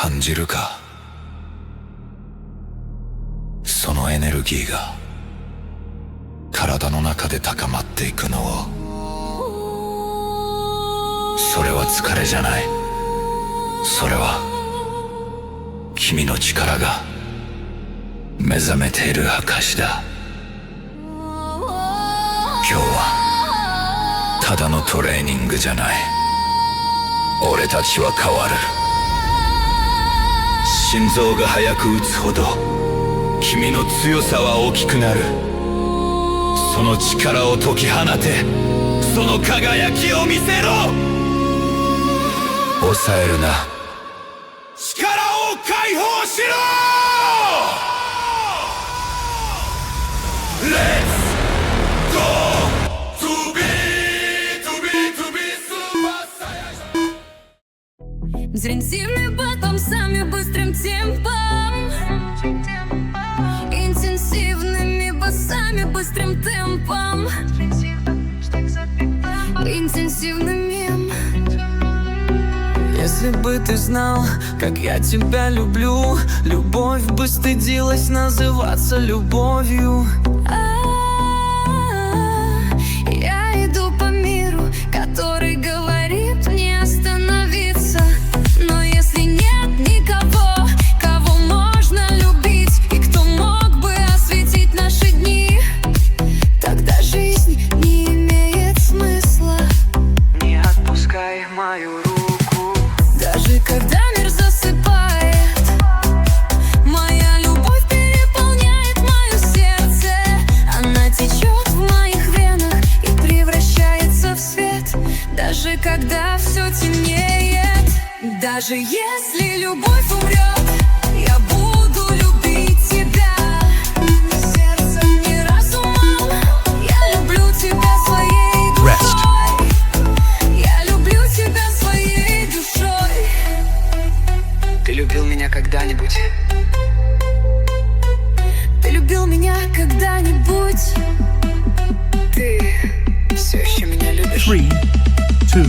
感じるか。そのエネルギーが体の中で高まっていくのを。それは疲れじゃない。それは君の力が目覚めている証だ。今日はただのトレーニングじゃない。俺たちは変わる。心臓が早く打つほど君の強さは大きくなる。その力を解き放て。その輝きを見せろ。抑えるな。力を解放しろ。Let's go to be Super Saiyan. Интенсивный потом сами быстрым темпом. Интенсивными басами быстрым темпом. Интенсивными. Если бы ты знал, как я тебя люблю, любовь бы стыдилась называться любовью. Я иду по миру, который говорит мне остановиться. Но если нет никого, кого можно любить и кто мог бы осветить наши дни, тогда жизнь не имеет смысла. Не отпускай мою руку. Даже когда мир засыпает, моя любовь переполняет мое сердце. Она течет в моих венах и превращается в свет. Даже когда все темнеет, даже если любовь умрет, я буду любить тебя сердцем и разумом. Я люблю тебя своей душой. Я люблю тебя своей душой. Ты любил меня когда-нибудь? Ты любил меня когда-нибудь? Ты все еще меня любишь? 3, 2,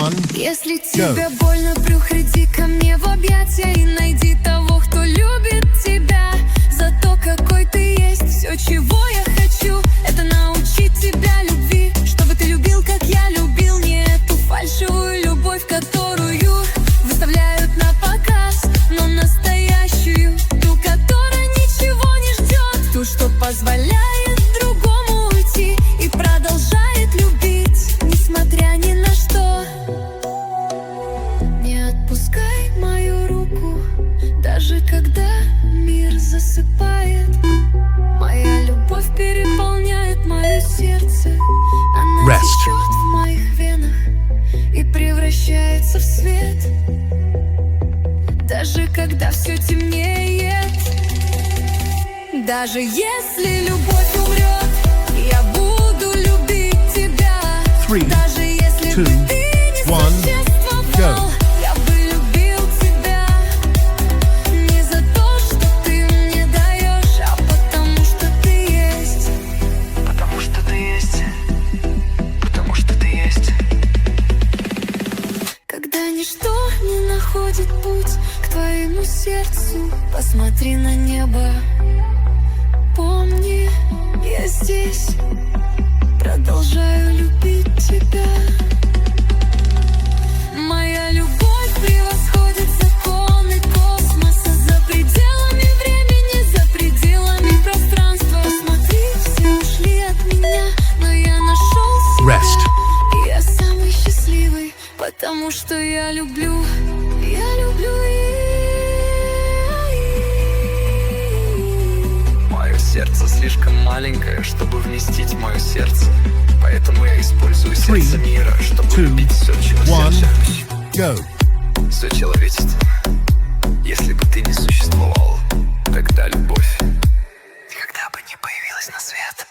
1. Если тебе больно, плюх, иди ко мне в объятия и найди того, кто любит тебя за то, какой ты есть. Все, чего я хочу, это научить тебя любви, чтобы ты любил, как я любил. Не эту фальшивую любовь, которую выставляют на показ, но настоящую, ту, которая ничего не ждет, ту, что позволяет другому уйти и продолжает любить, несмотря ни на что. Не отпускай мою руку, даже когда мир засыпает. Моя любовь переполняет мое сердце. Она Rest. течет в моих венах и превращается в свет. Даже когда все темнеет, даже если любовь умрет, я буду любить тебя. 3, Даже если 2, бы ты не 1, существовал, go. я бы любил тебя не за то, что ты мне даешь, а потому что ты есть. Потому что ты есть. Потому что ты есть. Когда ничто не находит путь к твоему сердцу, посмотри на небо. Помни, я здесь, продолжаю любить тебя. Моя любовь превосходит законы космоса. За пределами времени, за пределами пространства. Посмотри, все ушли от меня, но я нашел себя. Rest. И я самый счастливый, потому что я люблю. Я люблю Мое сердце слишком маленькое, чтобы вместить мое сердце. Поэтому я использую сердце мира, чтобы 2, любить все 1, человечество. go. Все человечество. Если бы ты не существовал, тогда любовь никогда бы не появилась на свет.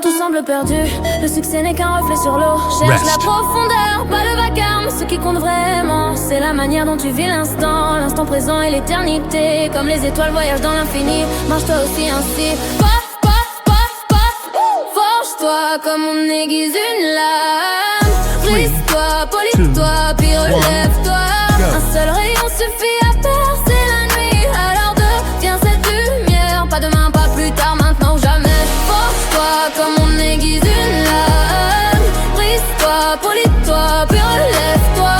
tout semble perdu. Le succès n'est qu'un reflet sur l'eau. Cherche Rest. la profondeur, pas le vacarme. Ce qui compte vraiment, c'est la manière dont tu vis l'instant. L'instant présent et l'éternité. Comme les étoiles voyagent dans l'infini. Marche-toi aussi ainsi. Paf, paf, paf, paf. Forge-toi comme on aiguise une lame. Brise-toi, polis-toi, puis relève-toi. Un seul rayon suffit à percer la nuit. Alors deviens cette lumière. Pas demain, pas plus tard, maintenant ou jamais. Forge-toi comme on aiguise une lame. Brise-toi, polis-toi, puis relève-toi.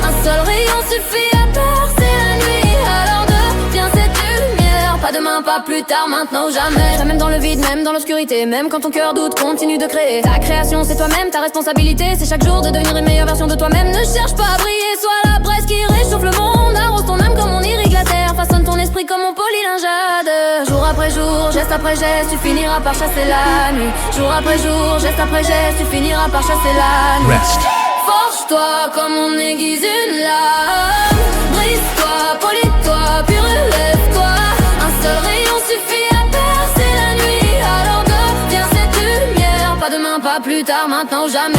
Un seul rayon suffit à percer la nuit. Alors deviens cette lumière. Pas demain, pas plus tard, maintenant ou jamais. Même dans le vide, même dans l'obscurité, même quand ton cœur doute, continue de créer. Ta création, c'est toi-même, ta responsabilité. C'est chaque jour de devenir une meilleure version de toi-même. Ne cherche pas à briller, sois la braise qui réchauffe le monde. Arrose ton âme comme on irrigue la terre. Façonne ton esprit comme on polit lingeade. Jour après jour, geste après geste, tu finiras par chasser la nuit. Jour après jour, geste après geste, tu finiras par chasser la nuit. Rest. Forge-toi comme on aiguise une lame. Brise-toi, polis-toi, puis relève-toi. Un seul rayon suffit à percer la nuit. Alors deviens cette lumière. Pas demain, pas plus tard, maintenant ou jamais.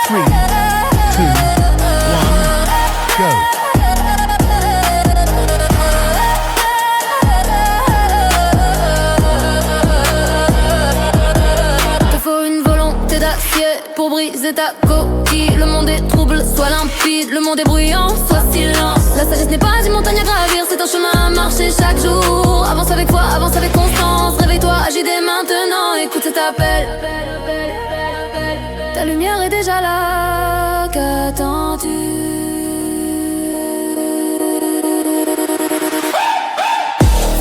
3, 2, 1, go. Te faut une volonté d'acier pour briser ta coquille. Le monde est trouble, sois limpide. Le monde est bruyant, sois silence. La sagesse n'est pas une montagne à gravir, c'est un chemin à marcher chaque jour. Avance avec foi, avance avec constance. Réveille-toi, agis dès maintenant, écoute cet appel. Ta lumière est déjà là, qu'attends-tu?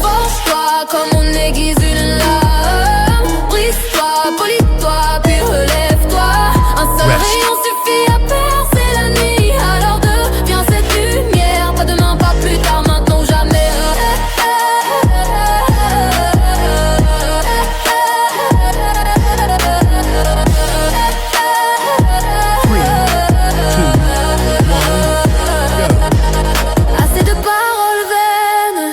Forge-toi comme on aiguise une lame. Brise-toi, polis-toi, puis relève-toi. Un seul Rest. rayon suffit à percer la nuit. Alors deviens cette lumière. Pas demain, pas plus tard, maintenant ou jamais. 3, 2, 1, go. Assez de paroles vaines,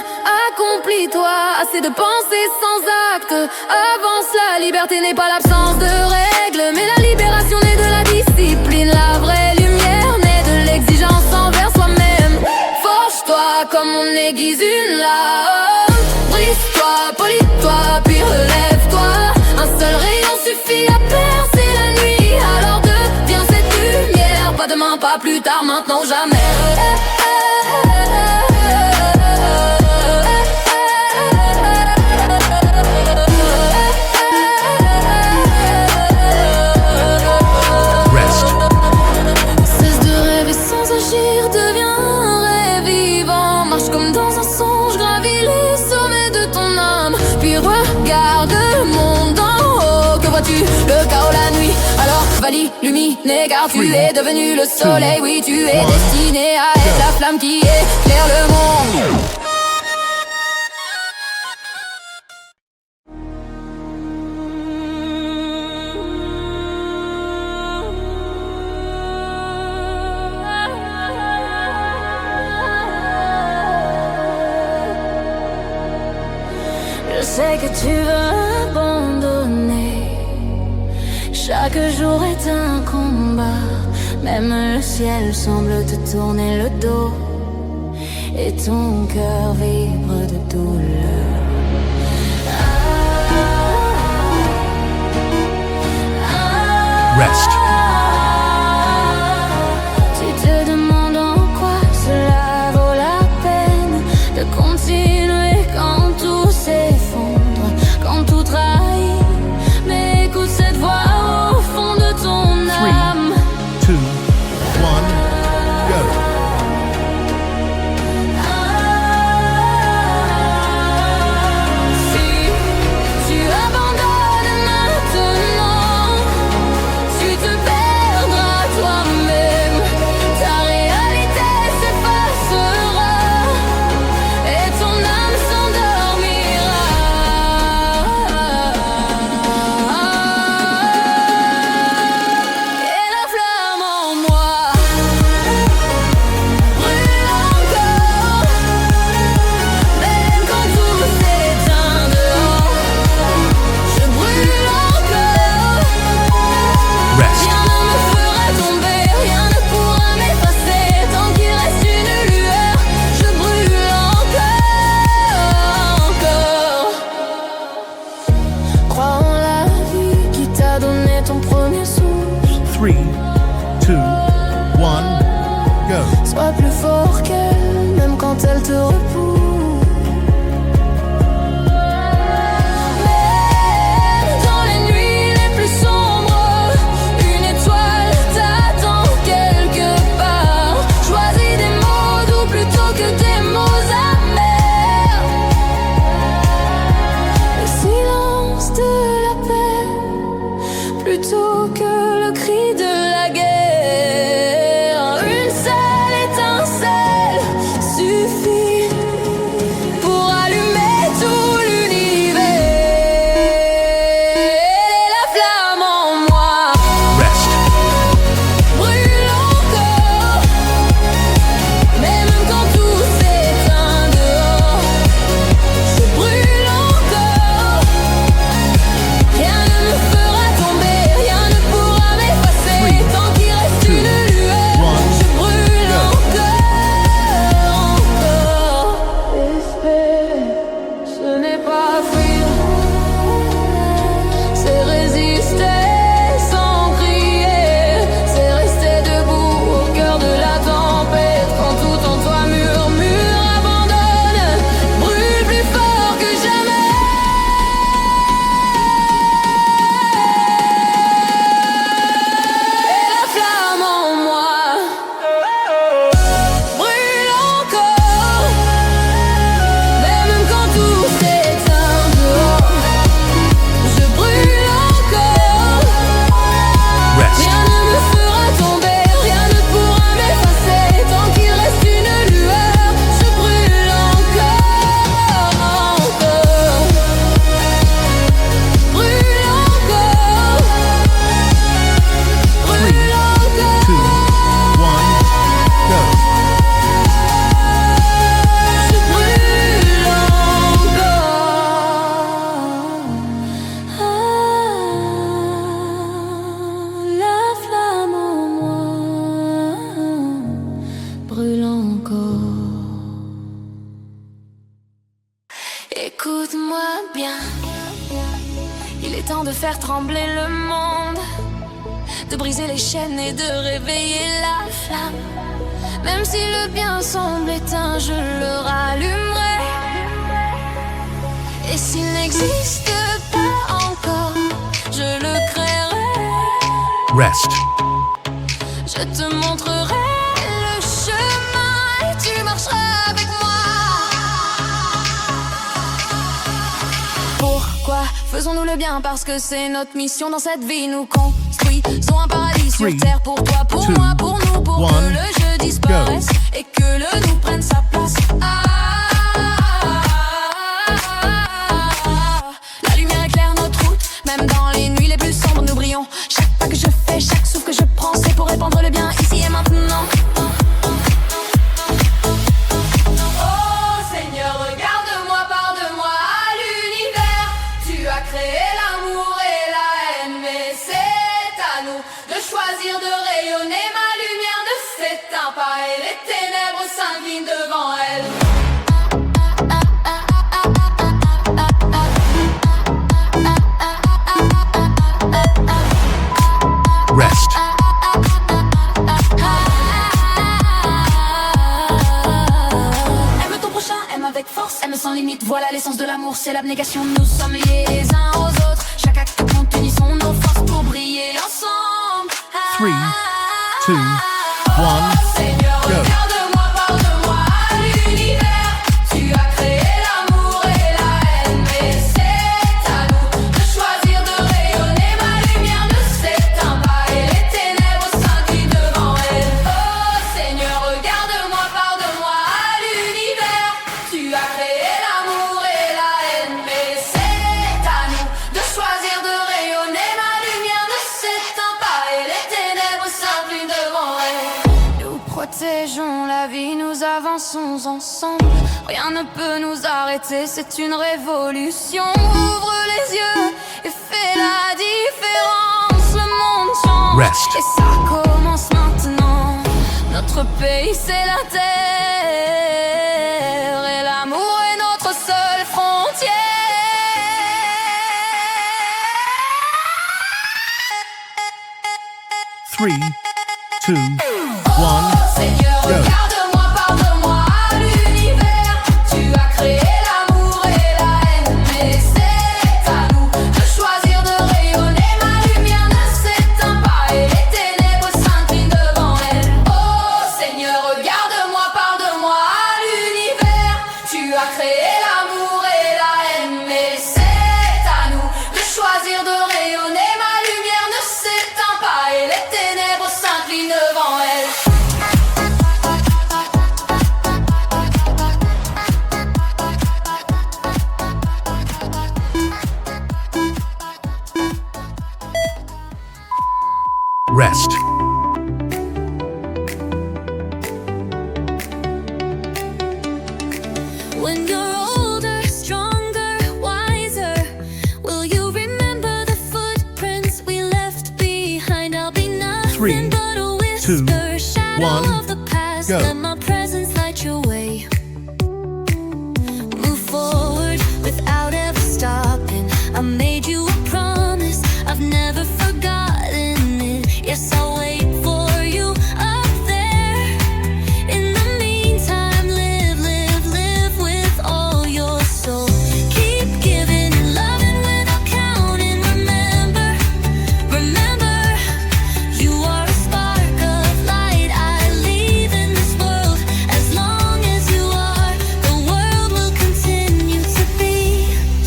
accomplis-toi. Assez de pensées sans acte, avance. La liberté n'est pas l'absence de règles, mais la libération naît de la discipline. La vraie lumière naît de l'exigence envers soi-même. Forge-toi comme on aiguise une lame. Brise-toi, polis-toi, puis relève-toi. Un seul rayon suffit à percer la nuit. Alors deviens cette lumière. Pas demain, pas plus tard, maintenant ou jamais. Rest. Cesse de rêver sans agir, deviens un rêve vivant. Marche comme dans un songe, gravis les sommets de ton âme. Puis regarde le monde d'en haut. Que vois-tu? Le chaos, la nuit. Alors va l'illuminer, car tu es devenu le soleil. Oui, tu es destiné à être la flamme qui éclaire le monde. Je sais que tu veux abandonner. Chaque jour est un combat. Même le ciel semble te tourner le dos. Et ton cœur vibre de douleur. Rest. Tu te demandes en quoi cela vaut la peine de continuer quand tout s'effondre, quand tout trahit. Mais écoute cette voix au fond de ton 3, âme. 2, 1, go. Si tu abandonnes maintenant, tu te quand elle te repousse. Plutôt que le cri de la guerre, une seule étincelle suffit pour allumer tout l'univers. Et la flamme en moi brûle encore, même quand tout s'éteint dehors. Je brûle encore, rien ne me fera tomber. Écoute-moi bien, il est temps de faire trembler le monde, de briser les chaînes et de réveiller la flamme. Même si le bien semble éteint, je le rallumerai. Et s'il n'existe pas encore, je le créerai. Rest. Je te montrerai le chemin et tu marcheras avec moi. Pourquoi faisons-nous le bien? Parce que c'est notre mission dans cette vie. Nous construisons un paradis sur terre. Pour toi, pour moi, pour nous, pour que le jeu disparaisse et que le nous prenne sa place. La lumière éclaire notre route, même dans les nuits les plus sombres nous brillons. Chaque pas que je fais, chaque souffle que je prends, c'est pour répandre le bien ici et maintenant. Oh Seigneur, regarde-moi, parle-moi à l'univers. Tu as créé l'amour et la haine, mais c'est à nous de choisir de rayonner. Ma lumière ne s'éteint pas et les ténèbres s'inclinent devant elle. Rest. Aime ton prochain, aime avec force, aime sans limite. Voilà l'essence de l'amour, c'est l'abnégation. Nous sommes liés les uns aux autres. Chaque acte compte, unissons nos forces pour briller ensemble. 3, 2, 1, Seigneur, go. regarde-moi, parle-moi à l'univers. Tu as créé l'amour et la haine, mais c'est à nous de choisir de rayonner. Ma lumière ne s'éteint pas et les ténèbres s'inclinent devant elle. Oh Seigneur, regarde-moi, parle-moi à l'univers. Tu as créé l'amour et la haine, mais c'est à nous de choisir de rayonner. Ma lumière ne s'éteint pas et les ténèbres s'inclinent devant elle. Nous protégeons la vie, nous avançons ensemble. Rien ne peut nous arrêter, c'est une révolution. Ouvre les yeux et fais la différence. Le monde change Rest. et ça commence maintenant. Notre pays c'est la terre et l'amour est notre seule frontière. 3, 2, 1, Seigneur, go. regarde-moi, parle-moi à l'univers. When you're older, stronger, wiser, will you remember the footprints we left behind? I'll be nothing 3, but a 2, whisper, shadow 1, of the past. go. Let my presence light your way. Move forward without ever stopping. I made you a promise, I've never forgotten it. Yes, I'll wait for you up there. In the meantime, live, live, live with all your soul. Keep giving and loving without counting. Remember, remember, you are a spark of light I leave in this world. As long as you are, the world will continue to be.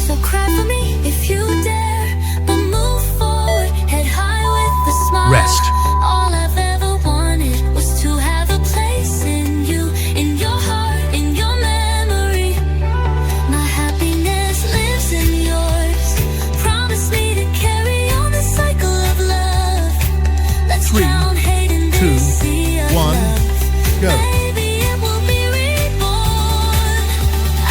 So cry for me if you dare, but move forward, head high with the smile. Rest. All I've ever wanted was to have a place in you, in your heart, in your memory. My happiness lives in yours. Promise me to carry on the cycle of love. Let's 3, drown hate in 2, this sea of 1, love. go. Maybe it will be reborn.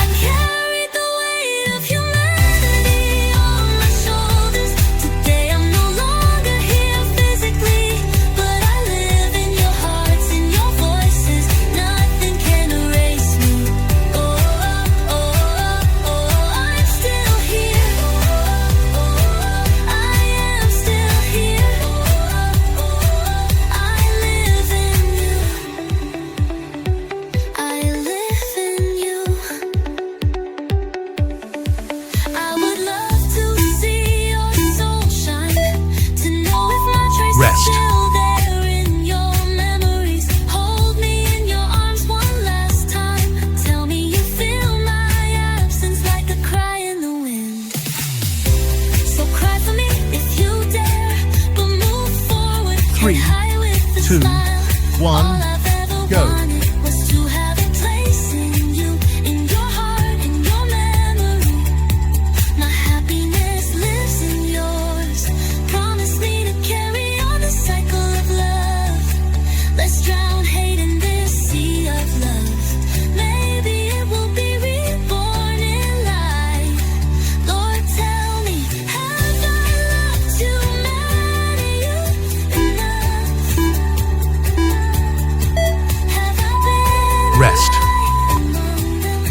I carried the weight of humanity on my shoulders. Today I'm no longer here physically, but I live in your hearts, in your voices. Nothing can erase me. Oh, oh, oh, oh, I'm still here. I am still here. I live in you. I live in you. I would love to see your soul shine, to know if my trace is Rest. still there in your memories. Hold me in your arms one last time. Tell me you feel my absence like a cry in the wind. So cry for me if you dare, but move forward, 3, head high with the 2, smile. 1, All I've ever go. wanted was to have a place in you, in your heart, in your memory. My happiness lives in yours. Promise me to carry on the cycle of love. Let's drown hate in this sea of love. Maybe it will be reborn in life. Lord, tell me, have I loved humanity enough? Have I been Rest. among them?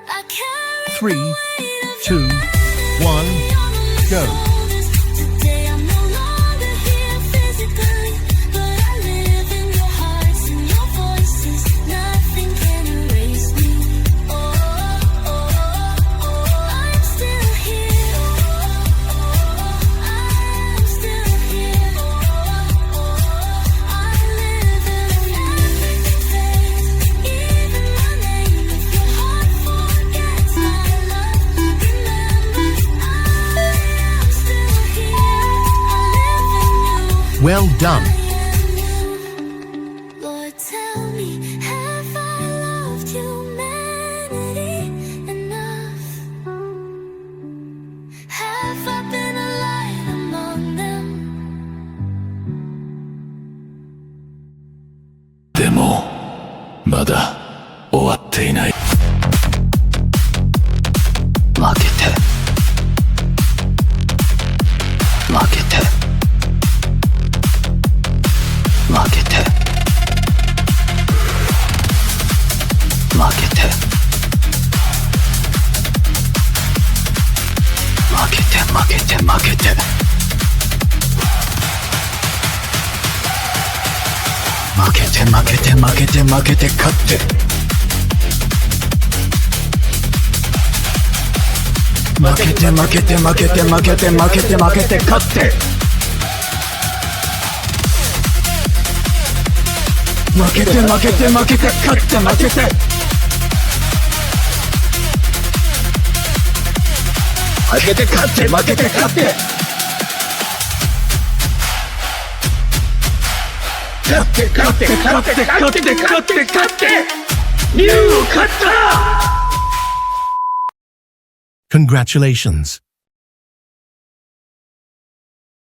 I carry 3, the weight of 2, 1, go. Today I'm no longer here physically, but I live in your hearts, in your voices. Nothing can erase me. Oh, oh, oh, oh, I'm still here. I'm still here. I live in everything fades, even my name. If your heart forgets my love, remember I am still here. I live in you. Well done. Lord, tell me, have I loved humanity enough? Have I been a light among them? でもまだ終わっていない。負けて負けて負けて負けて負けて負けて負けて負けて負けて負けて負けて勝って負けて負けて負けて負けて負けて負けて勝って負けて負けて負けて勝って負けて負けて勝って負けて勝って勝って勝って勝って勝って勝って勝ってニュー勝った Congratulations.